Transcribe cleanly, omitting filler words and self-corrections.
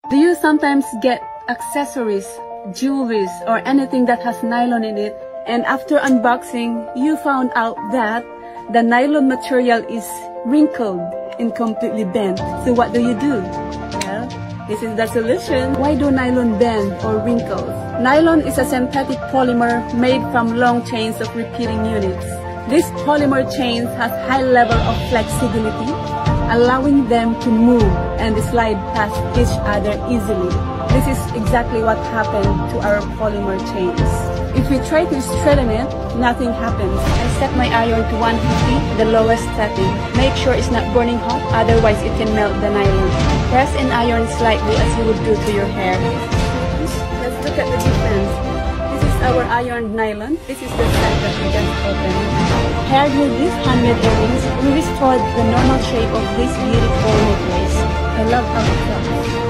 Do you sometimes get accessories, jewelries, or anything that has nylon in it, and after unboxing, you found out that the nylon material is wrinkled and completely bent? So what do? Well, this is the solution. Why do nylon bend or wrinkle? Nylon is a synthetic polymer made from long chains of repeating units. These polymer chains have high level of flexibility, allowing them to move and slide past each other easily. This is exactly what happened to our polymer chains. If we try to straighten it, nothing happens. I set my iron to 150, the lowest setting. Make sure it's not burning hot, otherwise it can melt the nylon. Press and iron slightly as you would do to your hair. Let's look at the difference. This is our ironed nylon. This is the set that we just opened. Paired with these handmade earrings, we restored the normal shape of this beautiful necklace. I love how it looks.